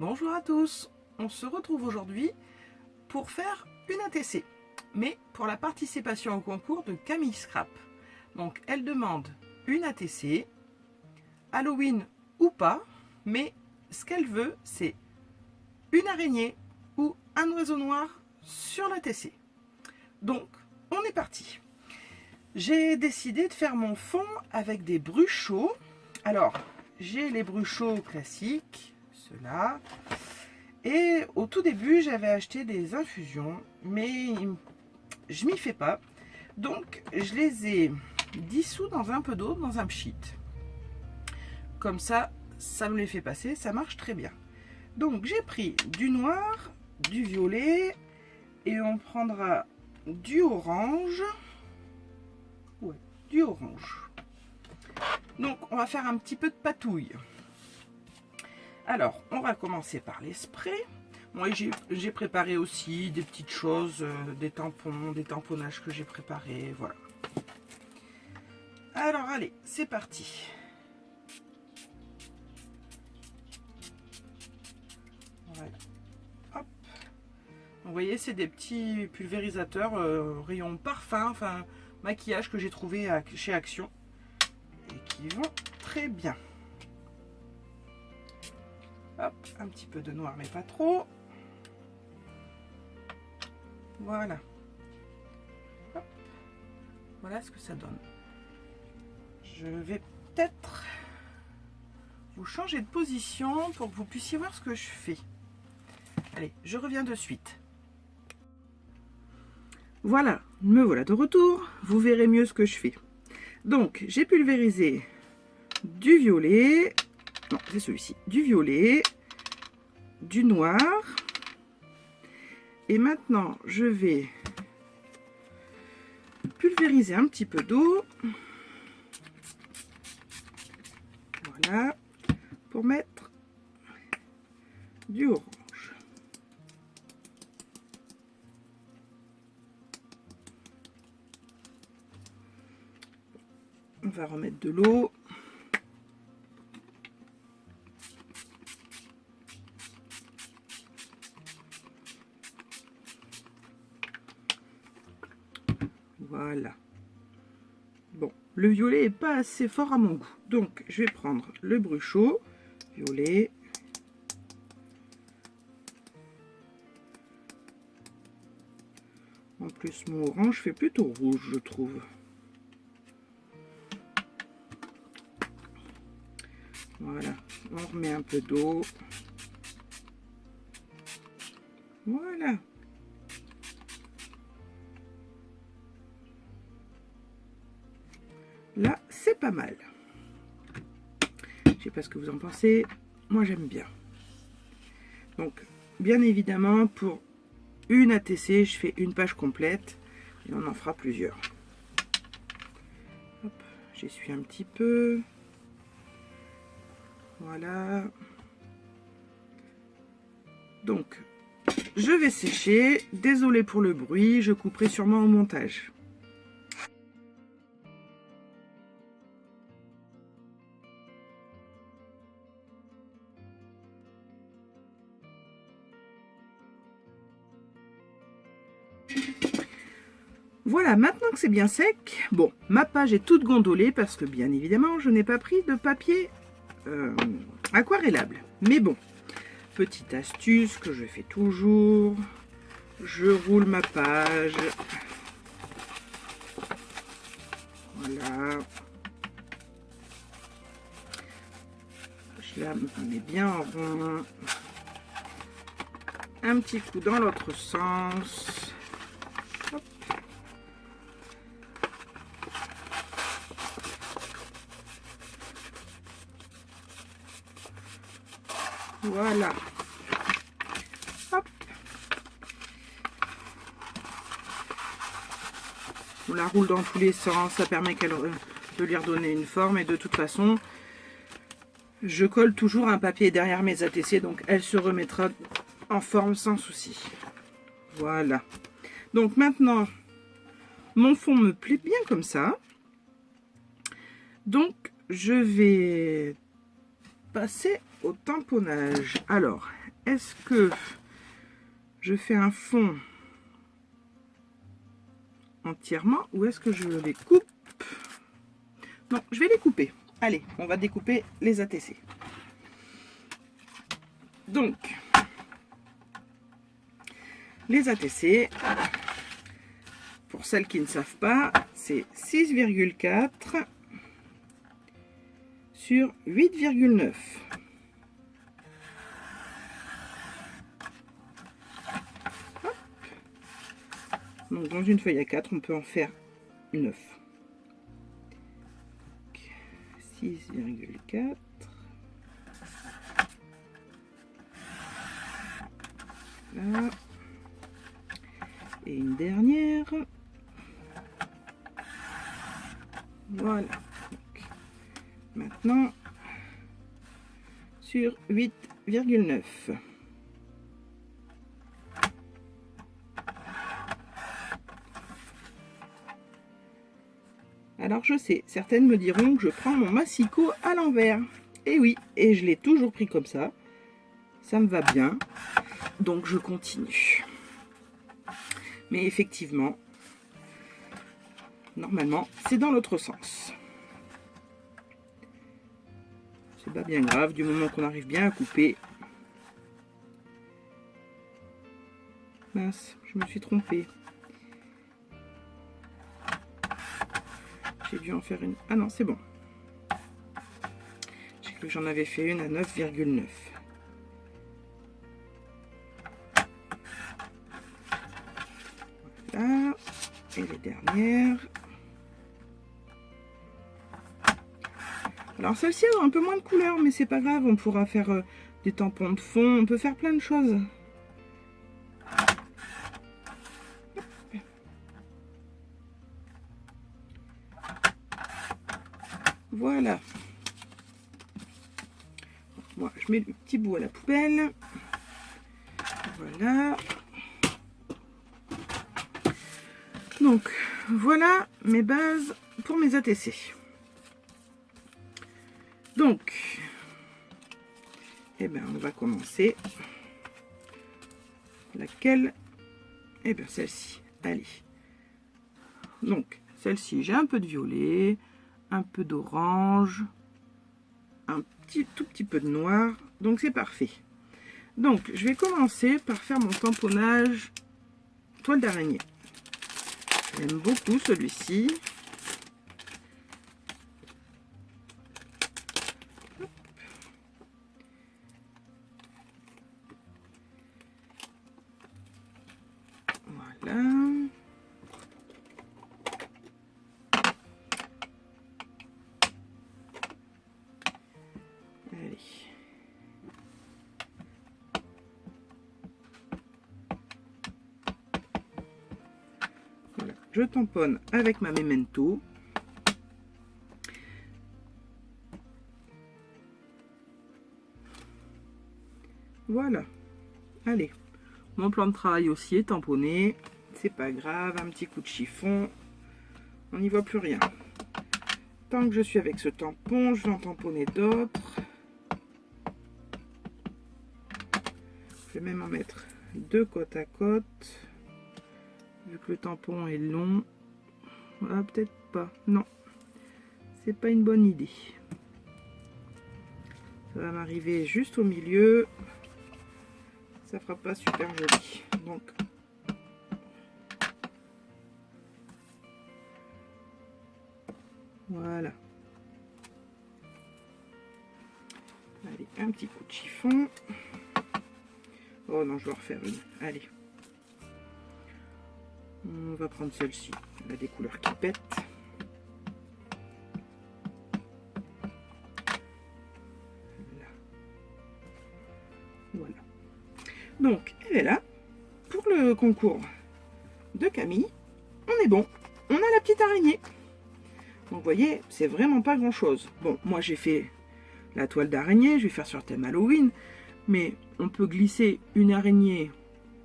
Bonjour à tous, on se retrouve aujourd'hui pour faire une ATC, mais pour la participation au concours de Camille Scrap. Donc elle demande une ATC, Halloween ou pas, mais ce qu'elle veut c'est une araignée ou un oiseau noir sur l'ATC. Donc on est parti. J'ai décidé de faire mon fond avec des bruchaux. Alors j'ai les bruchaux classiques, ceux-là. Et au tout début, j'avais acheté des infusions, mais je m'y fais pas. Donc, je les ai dissous dans un peu d'eau, dans un pchit. Comme ça, ça me les fait passer, ça marche très bien. Donc, j'ai pris du noir, du violet, et on prendra du orange. Ouais, du orange. Donc, on va faire un petit peu de patouille. Alors, on va commencer par les sprays. Moi, j'ai préparé aussi des petites choses, des tampons, des tamponnages que j'ai préparés, voilà. Alors, allez, c'est parti. Voilà. Hop. Vous voyez, c'est des petits pulvérisateurs rayon parfum, enfin maquillage que j'ai trouvé chez Action et qui vont très bien. Hop, un petit peu de noir mais pas trop. Voilà. Hop. Voilà ce que ça donne. Je vais peut-être vous changer de position pour que vous puissiez voir ce que je fais. Allez, je reviens de suite. Voilà, me voilà de retour. Vous verrez mieux ce que je fais. Donc, j'ai pulvérisé du violet. Non, c'est celui-ci. Du violet, du noir. Et maintenant, je vais pulvériser un petit peu d'eau. Voilà. Pour mettre du orange. On va remettre de l'eau. Voilà. Bon, le violet est pas assez fort à mon goût. Donc, je vais prendre le bruchot violet. En plus, mon orange fait plutôt rouge, je trouve. Voilà. On remet un peu d'eau. Voilà. Là, c'est pas mal. Je sais pas ce que vous en pensez. Moi, j'aime bien. Donc, bien évidemment, pour une ATC, je fais une page complète. Et on en fera plusieurs. Hop, j'essuie un petit peu. Voilà. Donc, je vais sécher. Désolée pour le bruit, je couperai sûrement au montage. Voilà, maintenant que c'est bien sec, bon, ma page est toute gondolée parce que bien évidemment, je n'ai pas pris de papier aquarellable. Mais bon, petite astuce que je fais toujours, je roule ma page. Voilà. Je la mets bien en rond. Un petit coup dans l'autre sens. Hop. Voilà. Hop. On la roule dans tous les sens, ça permet de lui redonner une forme et de toute façon, je colle toujours un papier derrière mes ATC, donc elle se remettra en forme sans souci. Voilà. Donc maintenant, mon fond me plaît bien comme ça. Donc, je vais passer au tamponnage. Alors, est-ce que je fais un fond entièrement ou est-ce que je les coupe? Non, je vais les couper. Allez, on va découper les ATC. Donc, les ATC, pour celles qui ne savent pas, c'est 6,4 sur 8,9. Donc dans une feuille à 4, on peut en faire 9. 6,4. Là. Et une dernière. Voilà. Donc, maintenant, sur 8,9. Alors je sais, certaines me diront que je prends mon massicot à l'envers. Et oui, et je l'ai toujours pris comme ça. Ça me va bien. Donc je continue. Mais effectivement, normalement, c'est dans l'autre sens. C'est pas bien grave du moment qu'on arrive bien à couper. Mince, je me suis trompée. J'ai dû en faire une. Ah non, c'est bon. J'ai cru que j'en avais fait une à 9,9. Voilà. Et les dernières. Alors celle-ci a un peu moins de couleur, mais c'est pas grave. On pourra faire des tampons de fond. On peut faire plein de choses. Voilà. Moi, je mets le petit bout à la poubelle. Voilà. Donc, voilà mes bases pour mes ATC. Donc, eh bien, on va commencer. Laquelle? Eh bien, celle-ci. Allez. Donc, celle-ci, j'ai un peu de violet, un peu d'orange, un tout petit peu de noir. Donc, c'est parfait. Donc, je vais commencer par faire mon tamponnage toile d'araignée. J'aime beaucoup celui-ci. Voilà. Allez. Voilà. Je tamponne avec ma Memento. Voilà. Allez. Mon plan de travail aussi est tamponné. C'est pas grave. Un petit coup de chiffon. On n'y voit plus rien. Tant que je suis avec ce tampon, je vais en tamponner d'autres. Je vais même en mettre deux côte à côte. Vu que le tampon est long. Ah, peut-être pas. Non. C'est pas une bonne idée. Ça va m'arriver juste au milieu. Ça fera pas super joli. Donc, voilà. Allez, un petit coup de chiffon. Oh non, je vais en refaire une. Allez. On va prendre celle-ci. Elle a des couleurs qui pètent. Voilà. Donc, elle est là. Pour le concours de Camille, on est bon. On a la petite araignée. Donc, vous voyez, c'est vraiment pas grand-chose. Bon, moi, j'ai fait la toile d'araignée. Je vais faire sur thème Halloween. Mais on peut glisser une araignée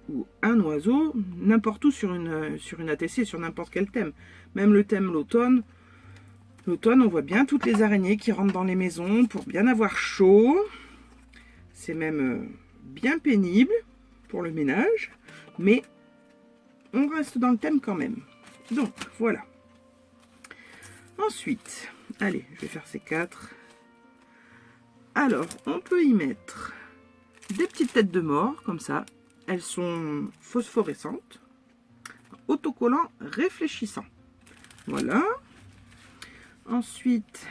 ou un oiseau n'importe où sur une ATC, sur n'importe quel thème. Même le thème l'automne. L'automne, on voit bien toutes les araignées qui rentrent dans les maisons pour bien avoir chaud. C'est même bien pénible pour le ménage, mais on reste dans le thème quand même. Donc voilà. Ensuite, allez, je vais faire ces 4. Alors, on peut y mettre des petites têtes de mort, comme ça. Elles sont phosphorescentes, autocollants réfléchissants. Voilà. Ensuite,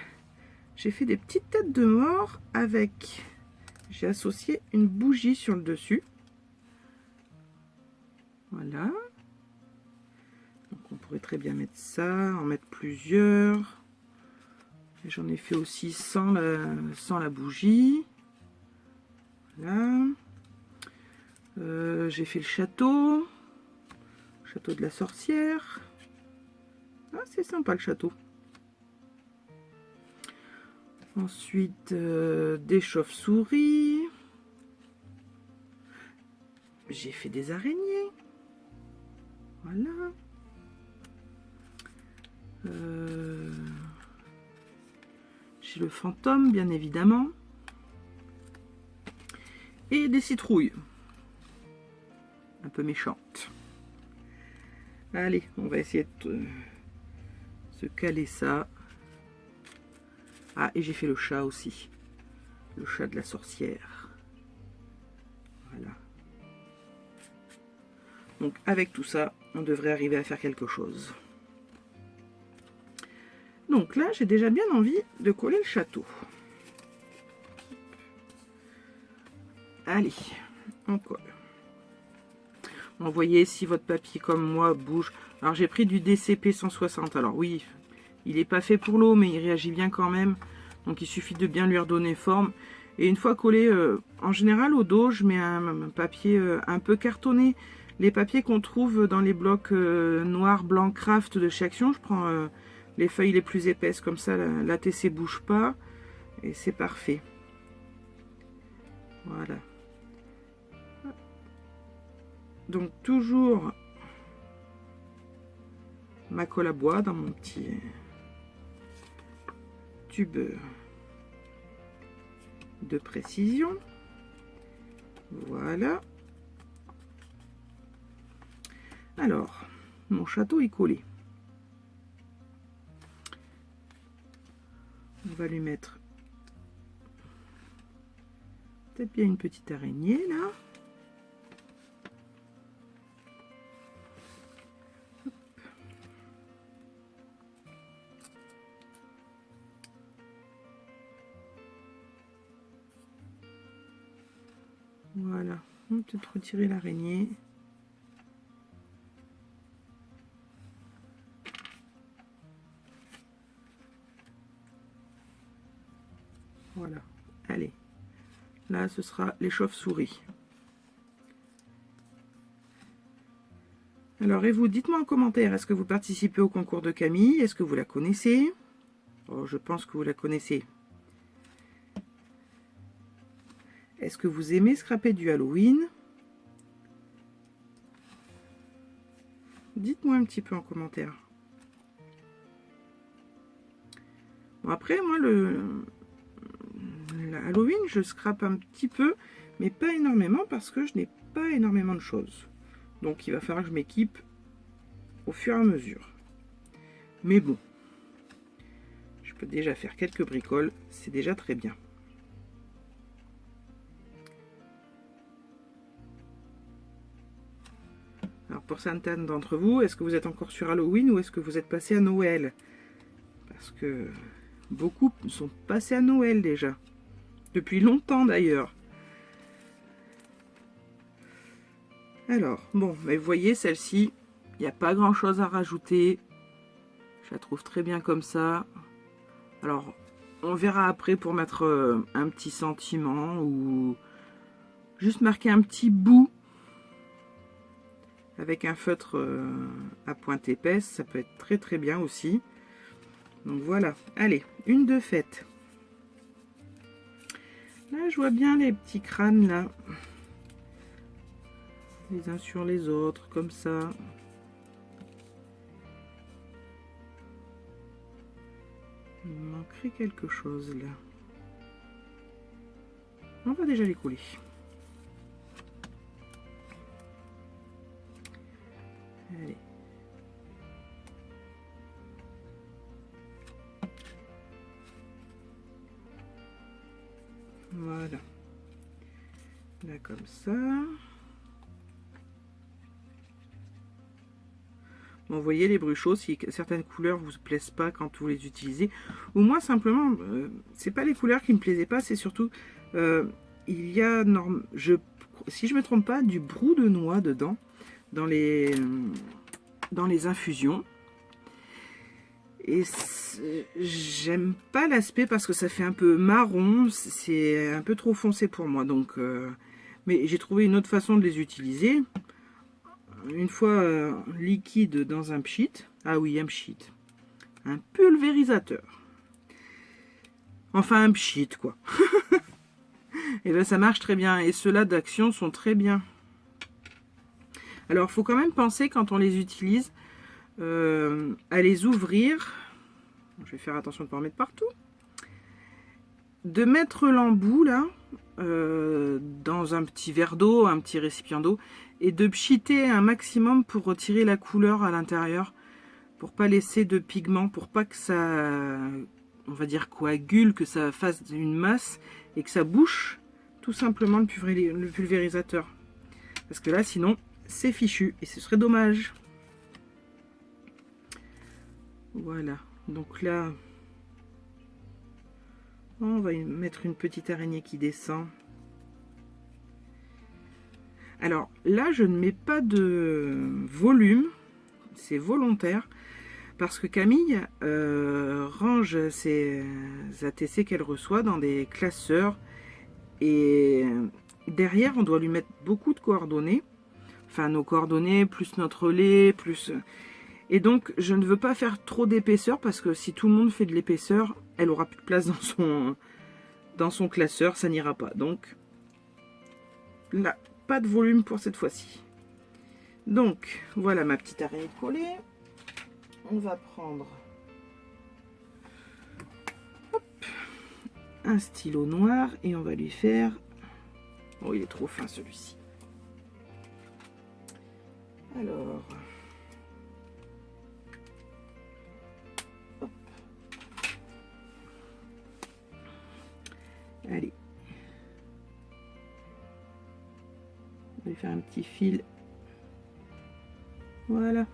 j'ai fait des petites têtes de mort avec... J'ai associé une bougie sur le dessus. Voilà. Donc on pourrait très bien mettre ça, en mettre plusieurs. J'en ai fait aussi sans la bougie. Voilà. J'ai fait le château de la sorcière. Ah, c'est sympa le château. Ensuite, des chauves-souris. J'ai fait des araignées. Voilà. J'ai le fantôme, bien évidemment. Et des citrouilles. Un peu méchantes. Allez, on va essayer de se caler ça. Ah, et j'ai fait le chat aussi. Le chat de la sorcière. Voilà. Donc avec tout ça, on devrait arriver à faire quelque chose. Donc là, j'ai déjà bien envie de coller le château. Allez, on colle. Bon, voyez, si votre papier comme moi bouge. Alors j'ai pris du DCP 160. Alors oui, il n'est pas fait pour l'eau, mais il réagit bien quand même. Donc il suffit de bien lui redonner forme. Et une fois collé, en général au dos, je mets un papier un peu cartonné. Les papiers qu'on trouve dans les blocs noirs, blancs, craft de chez Action, je prends les feuilles les plus épaisses, comme ça l'ATC bouge pas. Et c'est parfait. Voilà. Donc toujours ma colle à bois dans mon petit tube de précision. Voilà. Alors, mon château est collé. On va lui mettre peut-être bien une petite araignée là. Voilà, on peut peut-être retirer l'araignée. Voilà, allez. Là, ce sera les chauves-souris. Alors, et vous, dites-moi en commentaire, est-ce que vous participez au concours de Camille? Est-ce que vous la connaissez? Oh, je pense que vous la connaissez. Est-ce que vous aimez scraper du Halloween? Dites-moi un petit peu en commentaire. Bon, après, moi, le Halloween, je scrape un petit peu, mais pas énormément parce que je n'ai pas énormément de choses. Donc, il va falloir que je m'équipe au fur et à mesure. Mais bon, je peux déjà faire quelques bricoles, c'est déjà très bien. Alors pour certaines d'entre vous, est-ce que vous êtes encore sur Halloween ou est-ce que vous êtes passé à Noël? Parce que beaucoup sont passés à Noël déjà. Depuis longtemps d'ailleurs. Alors, bon, mais vous voyez, celle-ci, il n'y a pas grand-chose à rajouter. Je la trouve très bien comme ça. Alors, on verra après pour mettre un petit sentiment ou juste marquer un petit bout avec un feutre à pointe épaisse. Ça peut être très très bien aussi. Donc voilà, allez, une de faite. Là, je vois bien les petits crânes là. Les uns sur les autres, comme ça. Il me manquerait quelque chose là. On va déjà les coller. Voilà. Là, comme ça. Bon, vous voyez les bruchots, si certaines couleurs vous plaisent pas quand vous les utilisez, ou moi simplement, c'est pas les couleurs qui me plaisaient pas, c'est surtout, il y a, si je me trompe pas, du brou de noix dedans, dans les infusions. Et j'aime pas l'aspect parce que ça fait un peu marron, c'est un peu trop foncé pour moi. Donc, mais j'ai trouvé une autre façon de les utiliser. Une fois liquide dans un pchit, ah oui, un pchit, un pulvérisateur. Enfin un pchit quoi. Et bien ça marche très bien. Et ceux-là d'action sont très bien. Alors il faut quand même penser quand on les utilise à les ouvrir. Je vais faire attention de ne pas en mettre partout. De mettre l'embout là dans un petit verre d'eau, un petit récipient d'eau, et de pchiter un maximum pour retirer la couleur à l'intérieur, pour pas laisser de pigment, pour pas que ça, on va dire, coagule, que ça fasse une masse et que ça bouche tout simplement le pulvérisateur. Parce que là, sinon, c'est fichu et ce serait dommage. Voilà. Donc là, on va mettre une petite araignée qui descend. Alors là, je ne mets pas de volume, c'est volontaire, parce que Camille range ses ATC qu'elle reçoit dans des classeurs, et derrière, on doit lui mettre beaucoup de coordonnées, enfin nos coordonnées, plus notre relais, plus... Et donc, je ne veux pas faire trop d'épaisseur, parce que si tout le monde fait de l'épaisseur, elle aura plus de place dans son classeur, ça n'ira pas. Donc, là, pas de volume pour cette fois-ci. Donc, voilà ma petite araignée collée. On va prendre un stylo noir et on va lui faire... Oh, il est trop fin celui-ci. Alors... Hop. Allez. On va lui faire un petit fil. Voilà.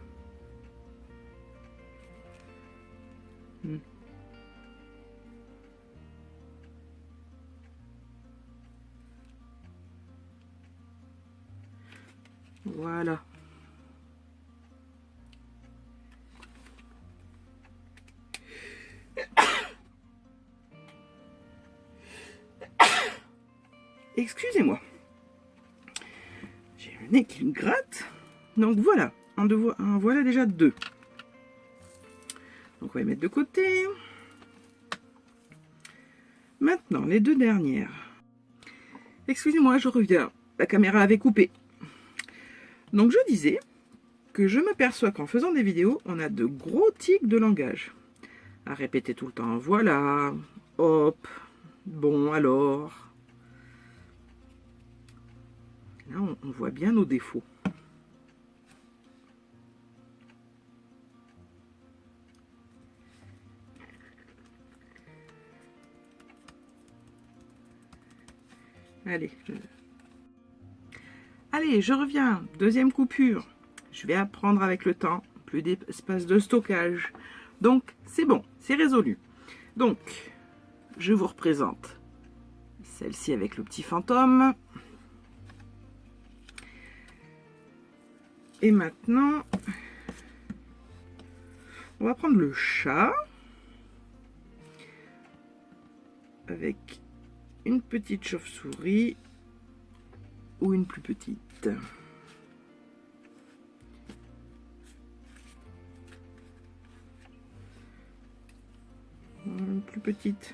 Voilà. Excusez-moi. J'ai le nez qui me gratte. Donc voilà. En voilà déjà deux. Donc on va les mettre de côté. Maintenant, les deux dernières. Excusez-moi, je reviens. La caméra avait coupé. Donc je disais que je m'aperçois qu'en faisant des vidéos, on a de gros tics de langage. À répéter tout le temps. Voilà. Hop. Bon, alors. Là, on voit bien nos défauts. Allez. Allez, je reviens. Deuxième coupure. Je vais apprendre avec le temps. Plus d'espace de stockage. Donc, c'est bon. C'est résolu. Donc, je vous représente celle-ci avec le petit fantôme. Et maintenant, on va prendre le chat avec une petite chauve-souris ou une plus petite. Une plus petite.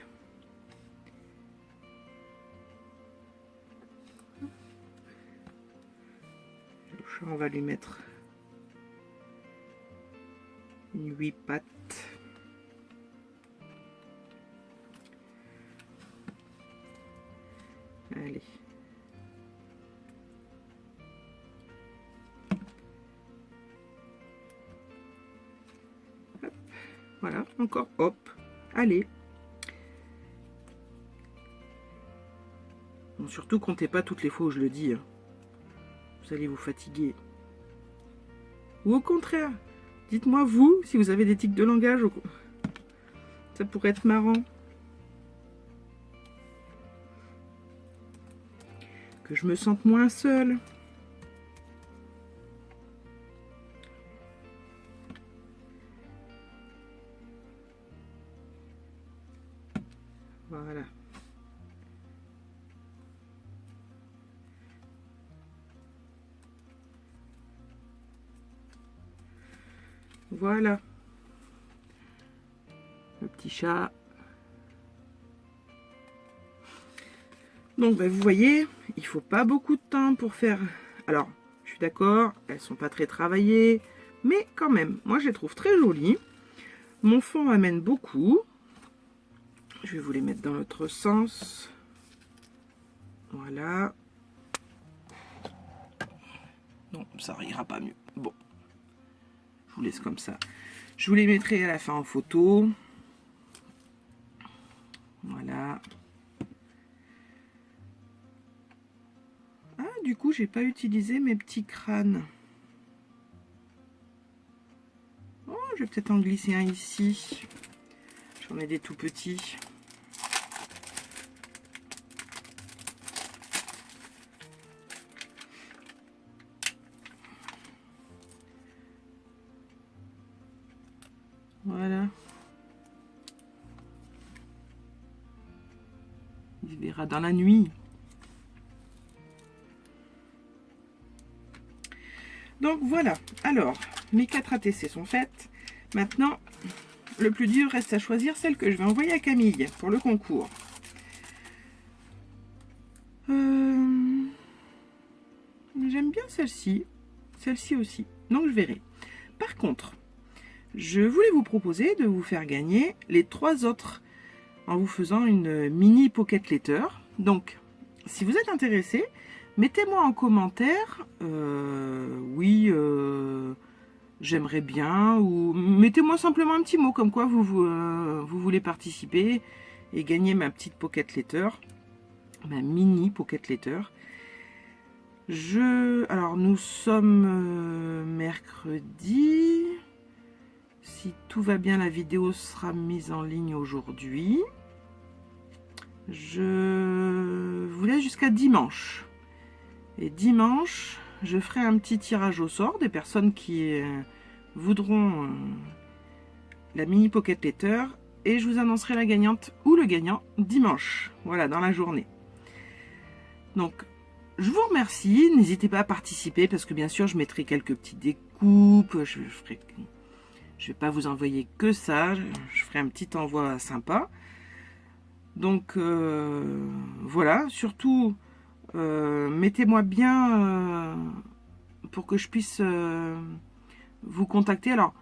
Le chat, on va lui mettre une 8 pattes. Allez. Hop. Voilà, encore hop. Allez. Bon, surtout comptez pas toutes les fois où je le dis. Hein. Vous allez vous fatiguer. Ou au contraire, dites-moi vous, si vous avez des tics de langage, ça pourrait être marrant. Que je me sente moins seule. Voilà. Voilà. Le petit chat. Donc, ben, vous voyez, il faut pas beaucoup de temps pour faire... Alors, je suis d'accord, elles sont pas très travaillées, mais quand même, moi je les trouve très jolies. Mon fond amène beaucoup. Je vais vous les mettre dans l'autre sens. Voilà. Non, ça ira pas mieux. Bon. Je vous laisse comme ça. Je vous les mettrai à la fin en photo. Voilà. Ah, du coup, j'ai pas utilisé mes petits crânes. Oh, je vais peut-être en glisser un ici. J'en ai des tout petits. Voilà. Il verra dans la nuit. Donc voilà. Alors, mes 4 ATC sont faites. Maintenant, le plus dur reste à choisir celle que je vais envoyer à Camille pour le concours. J'aime bien celle-ci. Celle-ci aussi. Donc je verrai. Par contre, je voulais vous proposer de vous faire gagner les 3 autres en vous faisant une mini pocket letter. Donc, si vous êtes intéressé, mettez-moi en commentaire oui, j'aimerais bien, ou mettez-moi simplement un petit mot comme quoi vous voulez participer et gagner ma petite pocket letter, ma mini pocket letter. Alors nous sommes mercredi. Si tout va bien, la vidéo sera mise en ligne aujourd'hui. Je vous laisse jusqu'à dimanche. Et dimanche, je ferai un petit tirage au sort des personnes qui voudront la mini pocket letter. Et je vous annoncerai la gagnante ou le gagnant dimanche. Voilà, dans la journée. Donc, je vous remercie. N'hésitez pas à participer parce que bien sûr, je mettrai quelques petites découpes. Je vais pas vous envoyer que ça. Je ferai un petit envoi sympa. Donc, voilà. Surtout, mettez-moi bien pour que je puisse vous contacter. Alors,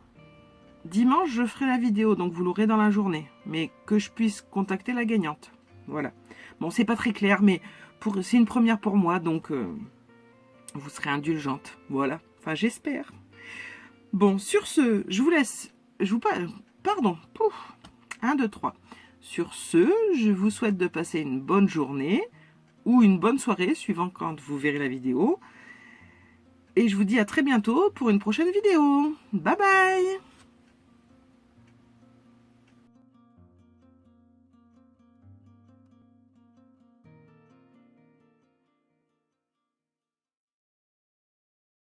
dimanche, je ferai la vidéo. Donc, vous l'aurez dans la journée. Mais que je puisse contacter la gagnante. Voilà. Bon, c'est pas très clair, mais c'est une première pour moi. Donc, vous serez indulgente. Voilà. Enfin, j'espère. Bon, sur ce, je vous laisse. Pardon. Pouf. 1, 2, 3. Sur ce, je vous souhaite de passer une bonne journée ou une bonne soirée, suivant quand vous verrez la vidéo. Et je vous dis à très bientôt pour une prochaine vidéo. Bye bye!